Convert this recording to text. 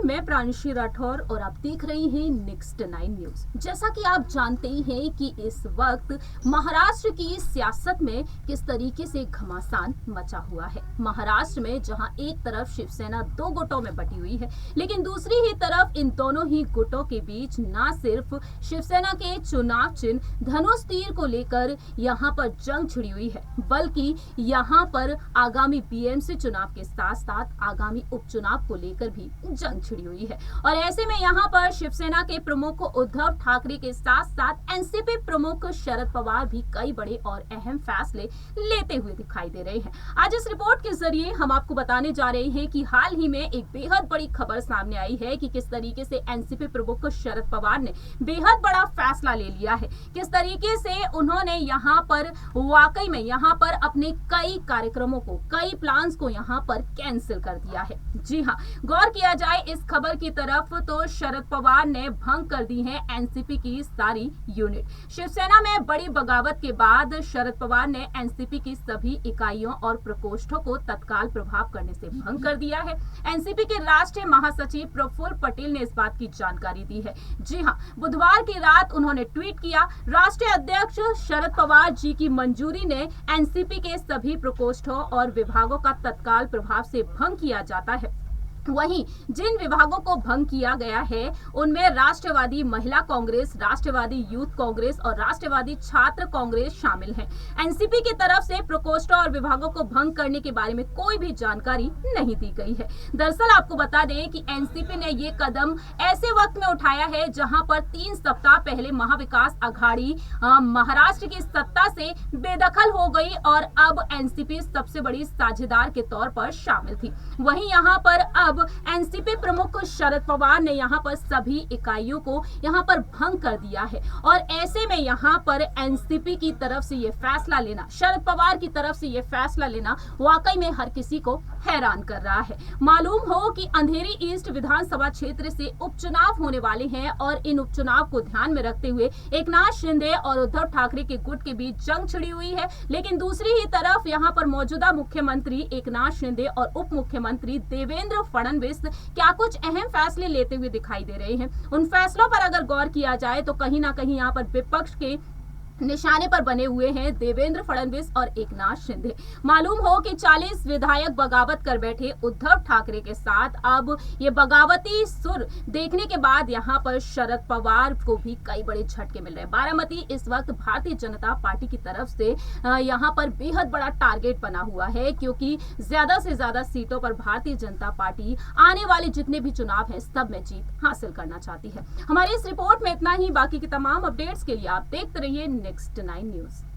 मैं प्रांशी राठौर और आप देख रहे हैं नेक्स्ट 9 न्यूज। जैसा कि आप जानते ही हैं कि इस वक्त महाराष्ट्र की सियासत में किस तरीके से घमासान मचा हुआ है। महाराष्ट्र में जहां एक तरफ शिवसेना दो गुटों में बटी हुई है, लेकिन दूसरी ही तरफ इन दोनों ही गुटों के बीच न सिर्फ शिवसेना के चुनाव चिन्ह धनुष तीर को लेकर यहां पर जंग छिड़ी हुई है, बल्कि यहां पर आगामी बीएमसी चुनाव के साथ साथ आगामी उपचुनाव को लेकर भी जंग छिड़ी हुई है। और ऐसे में यहाँ पर शिवसेना के प्रमुख उद्धव ठाकरे के साथ साथ एनसीपी प्रमुख शरद पवार भी कई बड़े और अहम फैसले लेते हुए दिखाई दे रहे हैं। आज इस रिपोर्ट के जरिए हम आपको बताने जा रहे हैं कि हाल ही में एक बेहद बड़ी खबर सामने आई है कि किस तरीके से एनसीपी प्रमुख शरद पवार ने बेहद बड़ा फैसला ले लिया है, किस तरीके से उन्होंने यहाँ पर वाकई में यहाँ पर अपने कई कार्यक्रमों को, कई प्लान्स को यहाँ पर कैंसिल कर दिया है। जी हाँ, गौर किया जाए इस खबर की तरफ तो शरद पवार ने भंग कर दी है एनसीपी की सारी यूनिट। शिवसेना में बड़ी बगावत के बाद शरद पवार ने एनसीपी की सभी इकाइयों और प्रकोष्ठों को तत्काल प्रभाव करने से भंग कर दिया है। एनसीपी के राष्ट्रीय महासचिव प्रफुल्ल पटेल ने इस बात की जानकारी दी है। जी हाँ, बुधवार की रात उन्होंने ट्वीट किया, राष्ट्रीय अध्यक्ष शरद पवार जी की मंजूरी ने एनसीपी के सभी प्रकोष्ठों और विभागों का तत्काल प्रभाव से भंग किया जाता है। वहीं जिन विभागों को भंग किया गया है उनमें राष्ट्रवादी महिला कांग्रेस, राष्ट्रवादी यूथ कांग्रेस और राष्ट्रवादी छात्र कांग्रेस शामिल हैं। एनसीपी की तरफ से प्रकोष्ठों और विभागों को भंग करने के बारे में कोई भी जानकारी नहीं दी गई है। दरअसल आपको बता दें कि एनसीपी ने ये कदम ऐसे वक्त में उठाया है जहां पर 3 सप्ताह पहले महाविकास आघाड़ी महाराष्ट्र की सत्ता से बेदखल हो गई और अब एनसीपी सबसे बड़ी साझेदार के तौर पर शामिल थी। वहीं यहाँ पर अब एनसीपी प्रमुख शरद पवार ने यहां पर सभी इकाइयों को यहां पर भंग कर दिया है और ऐसे में यहां पर एनसीपी की तरफ से ये फैसला लेना, शरद पवार की तरफ से ये फैसला लेना वाकई में हर किसी को हैरान कर रहा है। मालूम हो कि अंधेरी ईस्ट विधानसभा क्षेत्र से उपचुनाव होने वाले हैं और इन उपचुनाव को ध्यान में रखते हुए एकनाथ शिंदे और उद्धव ठाकरे के गुट के बीच जंग छिड़ी हुई है, लेकिन दूसरी ही तरफ यहां पर मौजूदा मुख्यमंत्री एकनाथ शिंदे और उप मुख्यमंत्री देवेंद्र फडणवीस क्या कुछ अहम फैसले लेते हुए दिखाई दे रहे हैं। उन फैसलों पर अगर गौर किया जाए तो कहीं ना कहीं यहाँ पर विपक्ष के निशाने पर बने हुए हैं देवेंद्र फडणवीस और एकनाथ शिंदे। मालूम हो कि 40 विधायक बगावत कर बैठे उद्धव ठाकरे के साथ अब ये बगावती सुर देखने के बाद यहाँ पर शरद पवार को भी कई बड़े झटके मिल रहे हैं। बारामती इस वक्त भारतीय जनता पार्टी की तरफ से यहाँ पर बेहद बड़ा टारगेट बना हुआ है, क्योंकि ज्यादा से ज्यादा सीटों पर भारतीय जनता पार्टी आने वाले जितने भी चुनाव है सब में जीत हासिल करना चाहती है। हमारी इस रिपोर्ट में इतना ही। बाकी की तमाम अपडेट्स के लिए आप देखते रहिए नेक्स्ट 9 न्यूज।